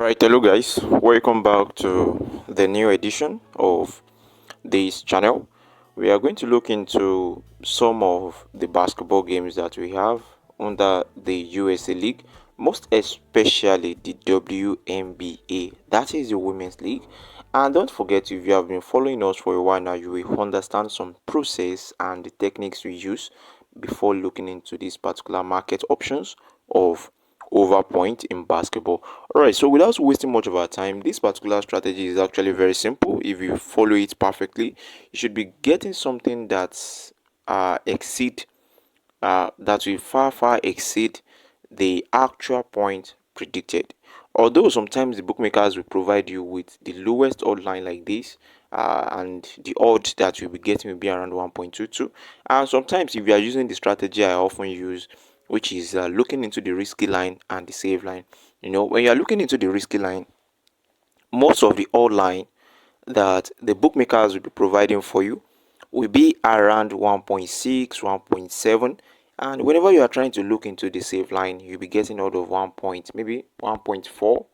Alright, hello guys, welcome back to the new edition of this channel. We are going to look into some of the basketball games that we have under the USA League, most especially the WNBA, that is the Women's League. And don't forget, if you have been following us for a while now, you will understand some process and the techniques we use before looking into these particular market options of over point in basketball. All right, so without wasting much of our time, this particular strategy is actually very simple. If you follow it perfectly, you should be getting something that's exceed that will far exceed the actual point predicted. Although sometimes the bookmakers will provide you with the lowest odd line like this, and the odd that you'll be getting will be around 1.22. And sometimes, if you are using the strategy I often use, which is looking into the risky line and the save line. When you are looking into the risky line, most of the odd line that the bookmakers will be providing for you will be around 1.6, 1.7, and whenever you are trying to look into the save line, you'll be getting out of 1 point, maybe 1.4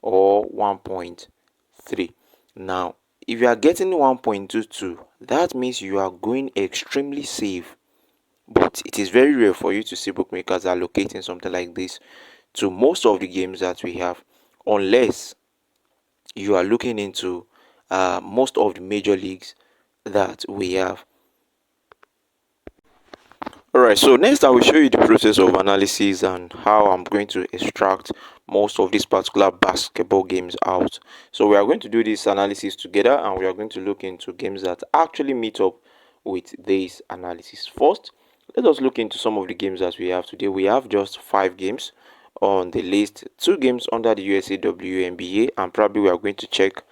or 1.3. Now, if you are getting 1.22, that means you are going extremely safe. But it is very rare for you to see bookmakers allocating something like this to most of the games that we have, unless you are looking into most of the major leagues that we have. Alright, so next I will show you the process of analysis and how I'm going to extract most of these particular basketball games out. So we are going to do this analysis together, and we are going to look into games that actually meet up with this analysis. First, let us look into some of the games that we have today. We have just 5 games on the list, 2 games under the USA WNBA, and probably we are going to check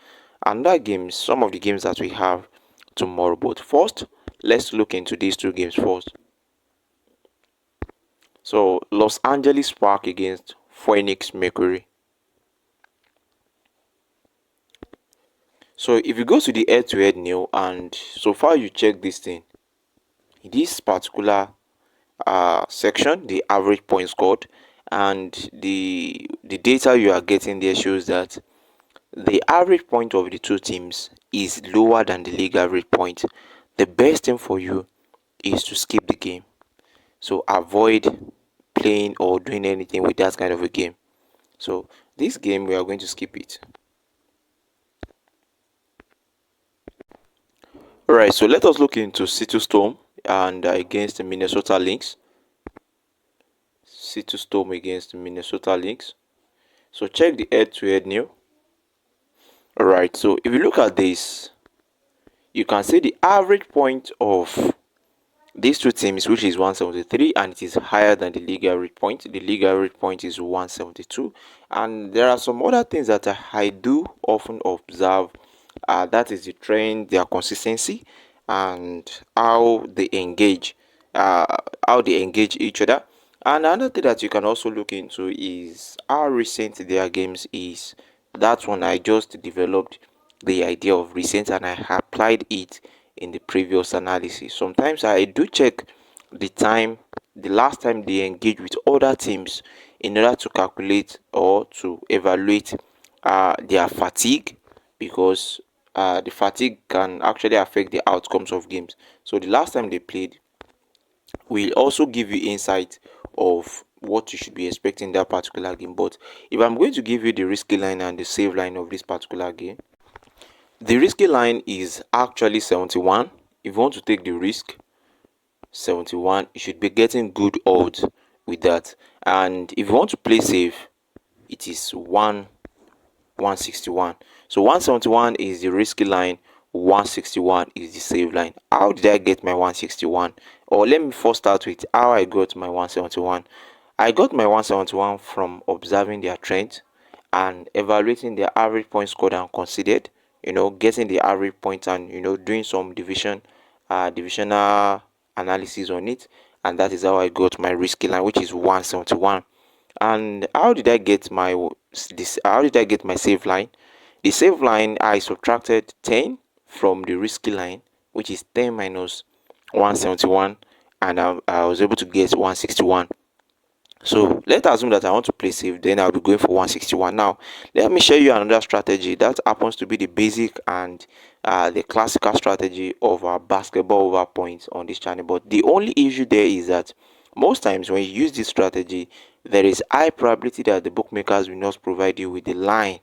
another games, some of the games that we have tomorrow. But first, let's look into these 2 games first. So Los Angeles Spark against Phoenix Mercury. So if you go to the head-to-head now, and so far you check this thing, this particular section, the average point scored, and the data you are getting there shows that the average point of the two teams is lower than the league average point. The best thing for you is to skip the game. So avoid playing or doing anything with that kind of a game. So this game, we are going to skip it. All right, so let us look into Seattle Storm and against the Minnesota Lynx. Seattle Storm against the Minnesota Lynx. So check the head-to-head now. All right, so if you look at this, you can see the average point of these two teams, which is 173, and it is higher than the league average point. The league average point is 172, and there are some other things that I do often observe. That is the trend, their consistency, and how they engage, each other. And another thing that you can also look into is how recent their games is. That one I just developed the idea of recent, and I applied it in the previous analysis. Sometimes I do check the last time they engage with other teams, in order to calculate or to evaluate their fatigue, because the fatigue can actually affect the outcomes of games. So the last time they played will also give you insight of what you should be expecting in that particular game. But if I'm going to give you the risky line and the save line of this particular game, the risky line is actually 71. If you want to take the risk, 71, you should be getting good odds with that. And if you want to play safe, it is 161. So 171 is the risky line, 161 is the save line. How did I get my 161? Or let me first start with how I got my 171. I got my 171 from observing their trend and evaluating their average point scored and conceded, getting the average point, and doing some divisional analysis on it. And that is how I got my risky line, which is 171. And how did I get my save line? The save line, I subtracted 10 from the risky line, which is 10 minus 171, and I was able to get 161. So let's assume that I want to play safe, then I'll be going for 161. Now, let me show you another strategy that happens to be the basic and the classical strategy of our basketball over points on this channel. But the only issue there is that most times when you use this strategy, there is high probability that the bookmakers will not provide you with the line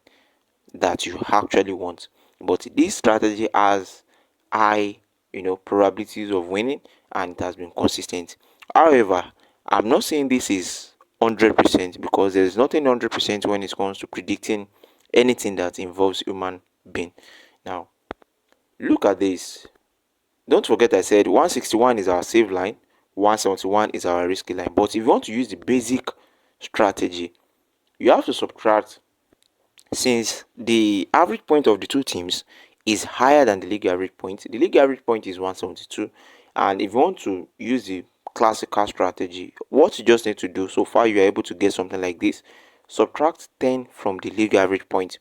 that you actually want. But this strategy has high, probabilities of winning, and it has been consistent. However, I'm not saying this is 100% because there is nothing 100% when it comes to predicting anything that involves human being. Now, look at this. Don't forget I said 161 is our save line, 171 is our risky line. But if you want to use the basic strategy, you have to subtract, since the average point of the two teams is higher than the league average point. The league average point is 172, and if you want to use the classical strategy, what you just need to do, so far you are able to get something like this: subtract 10 from the league average point.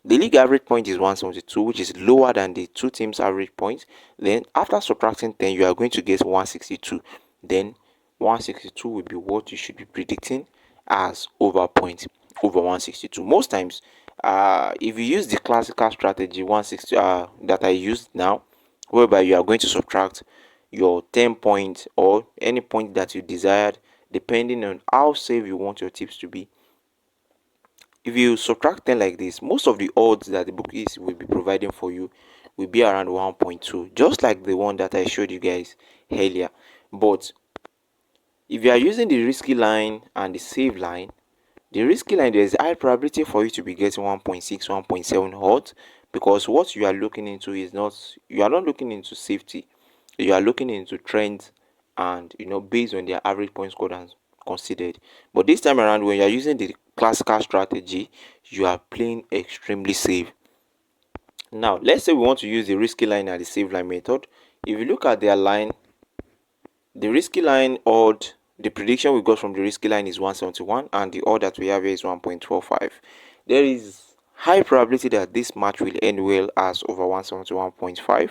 The league average point is 172, which is lower than the two teams average point. Then after subtracting 10, you are going to get 162. Then 162 will be what you should be predicting as over point over 162. Most times, if you use the classical strategy 160 that I used now, whereby you are going to subtract your 10 points or any point that you desired, depending on how safe you want your tips to be. If you subtract 10 like this, most of the odds that the bookies will be providing for you will be around 1.2, just like the one that I showed you guys earlier. But if you are using the risky line and the save line, the risky line, there is high probability for you to be getting 1.6, 1.7 odds, because what you are looking into is not, you are not looking into safety, you are looking into trends, and based on their average point scored and considered. But this time around, when you are using the classical strategy, you are playing extremely safe. Now let's say we want to use the risky line and the save line method. If you look at their line, the risky line odd, the prediction we got from the risky line is 171, and the odd that we have here is 1.45. There is high probability that this match will end well as over 171.5,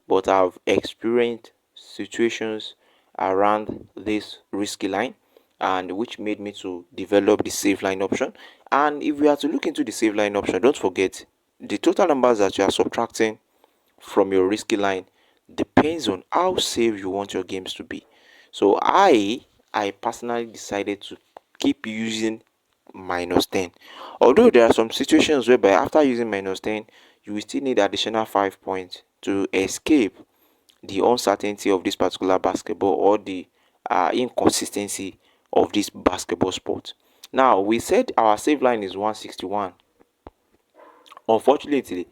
but I've experienced situations around this risky line, and which made me to develop the save line option. And if we are to look into the save line option, don't forget the total numbers that you are subtracting from your risky line depends on how safe you want your games to be. So I personally decided to keep using minus 10. Although there are some situations whereby after using minus 10, you will still need additional 5 points to escape the uncertainty of this particular basketball, or the inconsistency of this basketball sport. Now, we said our save line is 161. Unfortunately,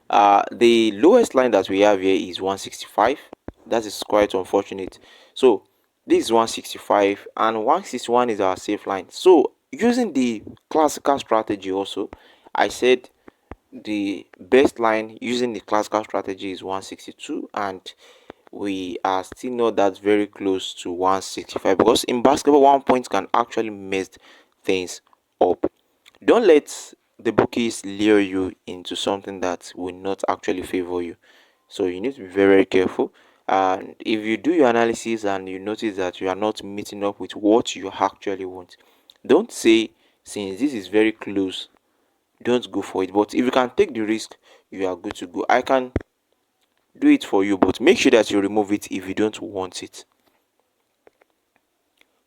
the lowest line that we have here is 165. That is quite unfortunate. So this is 165, and 161 is our safe line. So using the classical strategy also, I said the best line using the classical strategy is 162, and we are still not that very close to 165, because in basketball 1 point can actually mess things up. Don't let the bookies lure you into something that will not actually favor you. So you need to be very, very careful. And if you do your analysis and you notice that you are not meeting up with what you actually want, don't say, since this is very close, don't go for it. But if you can take the risk, you are good to go. I can do it for you, but make sure that you remove it if you don't want it.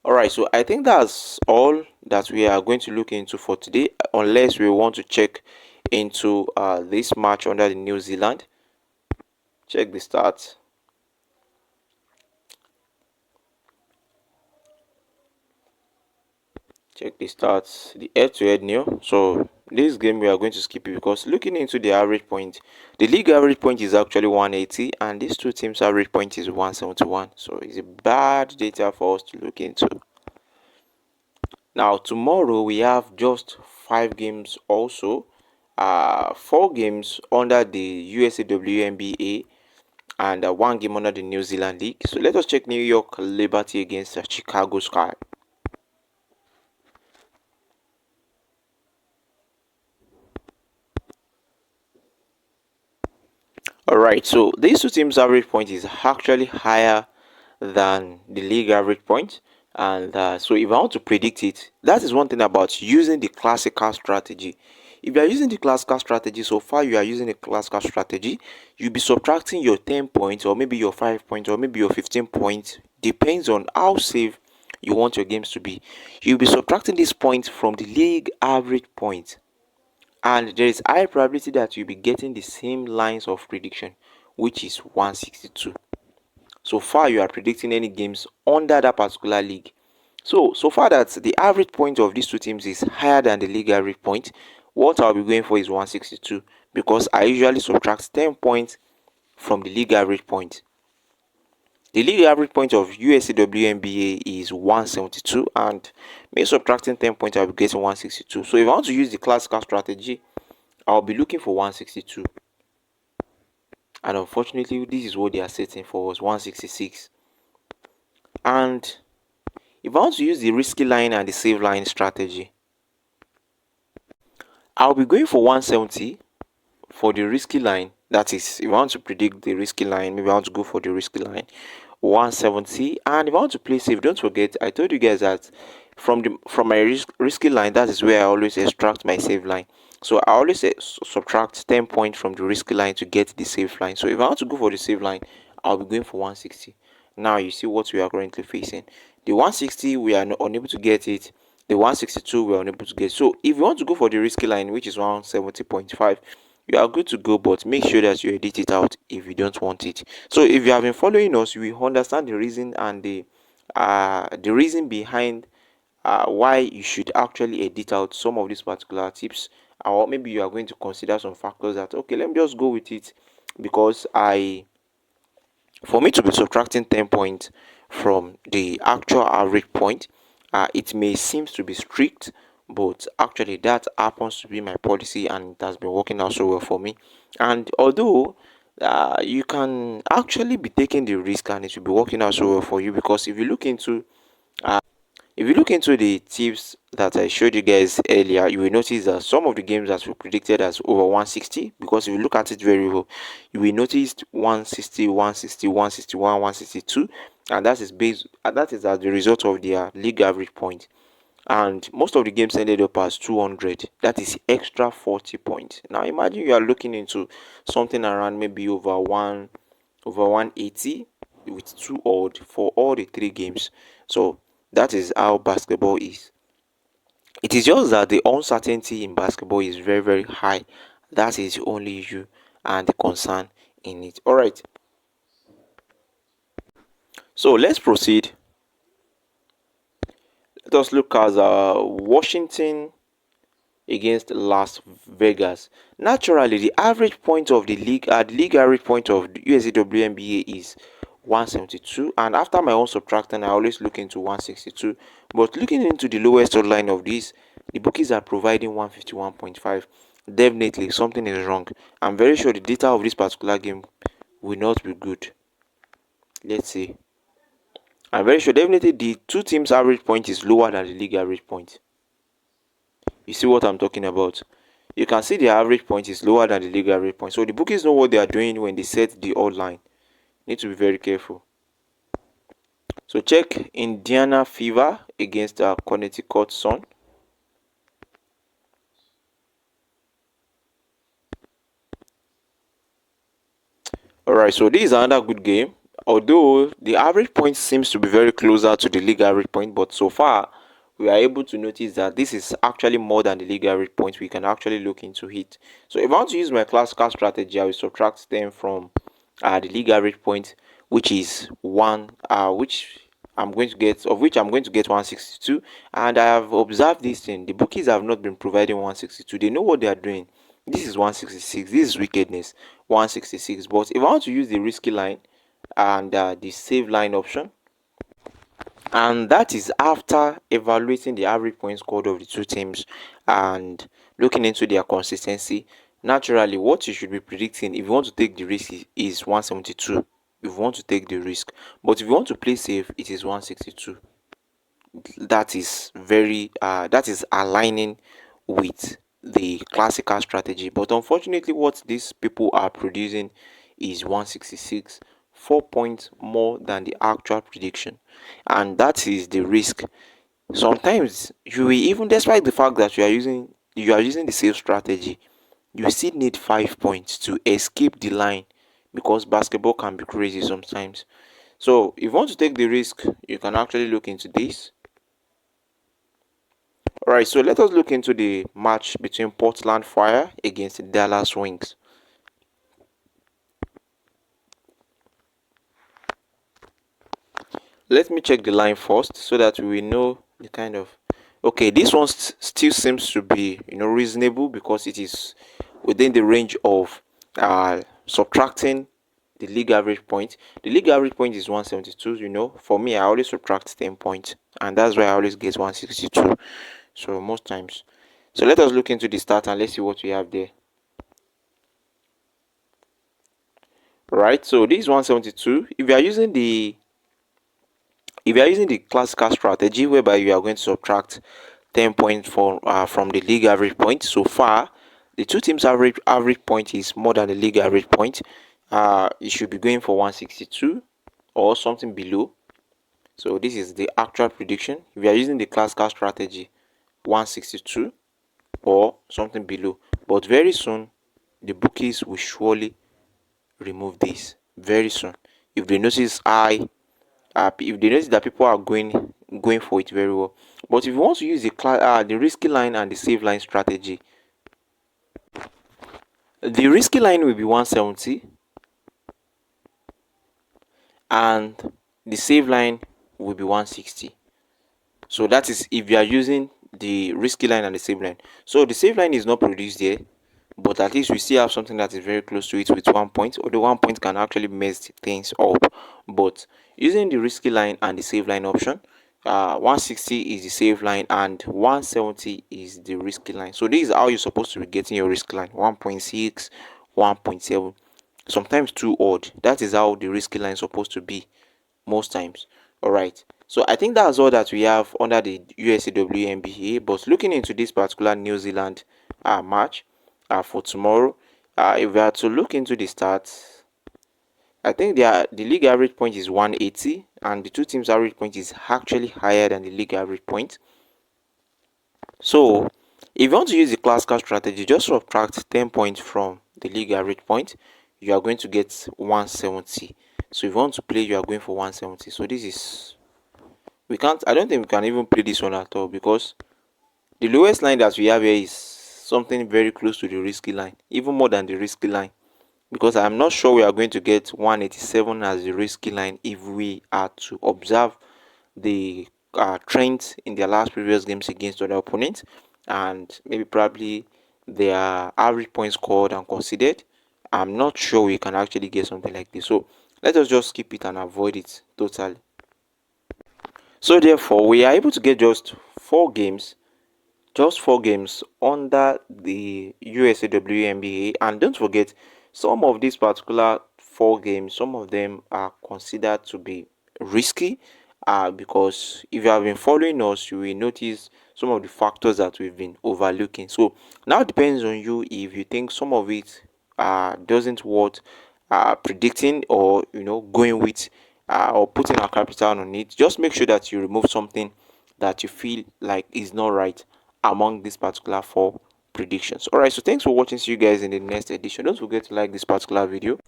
All right, so I think that's all that we are going to look into for today, unless we want to check into this match under the New Zealand. Check the stats. Check the stats. The head-to-head new. So this game we are going to skip it, because looking into the average point, the league average point is actually 180, and these two teams' average point is 171. So it's a bad data for us to look into. Now tomorrow we have just 5 games also, 4 games under the USA WNBA, and 1 game under the New Zealand League. So let us check New York Liberty against Chicago Sky. All right, so these two teams' average point is actually higher than the league average point. And so if I want to predict it, that is one thing about using the classical strategy. If you are using the classical strategy, so far you are using the classical strategy, you'll be subtracting your 10 points, or maybe your 5 points, or maybe your 15 points, depends on how safe you want your games to be. You'll be subtracting these points from the league average point, and there is high probability that you'll be getting the same lines of prediction, which is 162. So far you are predicting any games under that particular league. So far that the average point of these two teams is higher than the league average point, what I'll be going for is 162, because I usually subtract 10 points from the league average point. The league average point of USA WNBA is 172, and me subtracting 10 points, I'll be getting 162. So if I want to use the classical strategy, I'll be looking for 162. And unfortunately, this is what they are setting for us, 166. And if I want to use the risky line and the save line strategy, I'll be going for 170 for the risky line. That is, if I want to predict the risky line, maybe I want to go for the risky line, 170. And if I want to play safe, don't forget I told you guys that from my risky line, that is where I always extract my save line. So I always subtract 10 points from the risky line to get the safe line. So if I want to go for the save line, I'll be going for 160. Now you see what we are currently facing. The 160, we are unable to get it. The 162, we are unable to get. So if you want to go for the risky line, which is 170.5, you are good to go, but make sure that you edit it out if you don't want it. So if you have been following us, you will understand the reason and the reason behind why you should actually edit out some of these particular tips, or maybe you are going to consider some factors that, okay, let me just go with it, because I for me to be subtracting 10 points from the actual average point, it may seem to be strict, but actually that happens to be my policy, and it has been working out so well for me. And although you can actually be taking the risk and it will be working out so well for you, because if you look into the tips that I showed you guys earlier, you will notice that some of the games that were predicted as over 160, because if you look at it very well, you will notice 160, 160, 161, 162, and that is as the result of their league average point. And most of the games ended up as 200. That is extra 40 points. Now imagine you are looking into something around maybe over 180 with two odd for all the three games. So that is how basketball is. It is just that the uncertainty in basketball is very, very high. That is the only issue and the concern in it. All right. So let's proceed. Let us look at Washington against Las Vegas. Naturally, the average point of the league average point of the USA WNBA is 172, and after my own subtracting, I always look into 162. But looking into the lowest odd line of this, the bookies are providing 151.5. Definitely something is wrong. I'm very sure the data of this particular game will not be good. Let's see. I'm very sure definitely the two teams average point is lower than the league average point. You see what I'm talking about? You can see the average point is lower than the league average point. So the bookies know what they are doing when they set the odd line. Need to be very careful. So check Indiana Fever against Connecticut Sun. Alright, so this is another good game. Although the average point seems to be very closer to the league average point, but so far we are able to notice that this is actually more than the league average point. We can actually look into it. So if I want to use my classical strategy, I will subtract them from the league average point, which is one, which I'm going to get 162. And I have observed this thing. The bookies have not been providing 162. They know what they are doing. This is 166. This is wickedness. 166. But if I want to use the risky line and the save line option, and that is after evaluating the average point scored of the two teams and looking into their consistency. Naturally, what you should be predicting if you want to take the risk is 172 if you want to take the risk, but if you want to play safe, it is 162. That is aligning with the classical strategy. But unfortunately, what these people are producing is 166 4 points more than the actual prediction, and that is the risk. Sometimes you will, even despite the fact that you are using the safe strategy, you still need 5 points to escape the line, because basketball can be crazy sometimes. So if you want to take the risk, you can actually look into this. All right, so let us look into the match between Portland Fire against the Dallas Wings. Let me check the line first so that we will know the kind of. Okay, this one still seems to be reasonable, because it is within the range of subtracting the league average point. The league average point is 172. For me, I always subtract 10 points, and that's why I always get 162. So most times. So let us look into the start and let's see what we have there. Right. So this is 172. If you are using the classical strategy, whereby you are going to subtract 10 points from the league average point, so far the two teams average point is more than the league average point. You should be going for 162 or something below. So this is the actual prediction. If you are using the classical strategy, 162 or something below. But very soon the bookies will surely remove this very soon. If they notice if they notice that people are going for it very well. But if you want to use the risky line and the safe line strategy, the risky line will be 170 and the safe line will be 160. So that is if you are using the risky line and the safe line. So the safe line is not produced here, but at least we still have something that is very close to it with 1 point, or the 1 point can actually mess things up. But using the risky line and the save line option, 160 is the save line and 170 is the risky line. So this is how you're supposed to be getting your risk line: 1.6, 1.7, sometimes too odd. That is how the risky line is supposed to be most times. All right, so I think that's all that we have under the USA WNBA. But looking into this particular New Zealand match for tomorrow, if we are to look into the stats, I think the league average point is 180 and the two teams average point is actually higher than the league average point. So if you want to use the classical strategy, just subtract 10 points from the league average point, you are going to get 170. So if you want to play, you are going for 170. So this is, I don't think we can even play this one at all, because the lowest line that we have here is something very close to the risky line, even more than the risky line, because I'm not sure we are going to get 187 as the risky line if we are to observe the trends in their last previous games against other opponents, and maybe probably their average points scored and considered. I'm not sure we can actually get something like this. So let us just skip it and avoid it totally. So therefore, we are able to get just four games under the USA WNBA. And don't forget, some of these particular four games, some of them are considered to be risky, because if you have been following us, you will notice some of the factors that we've been overlooking. So now it depends on you if you think some of it doesn't worth predicting, or going with, or putting our capital on it. Just make sure that you remove something that you feel like is not right among these particular four predictions. All right, so thanks for watching. See you guys in the next edition. Don't forget to like this particular video,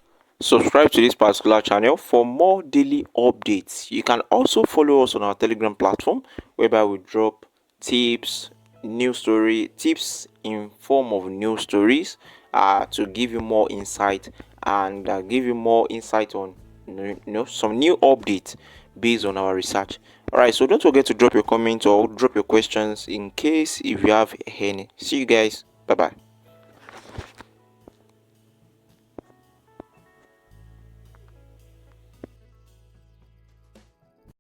subscribe to this particular channel for more daily updates. You can also follow us on our Telegram platform, whereby we drop tips, news story tips in form of news stories, to give you more insight, and give you more insight on some new updates based on our research. All right, so don't forget to drop your comments or drop your questions in case if you have any. See you guys. Bye bye.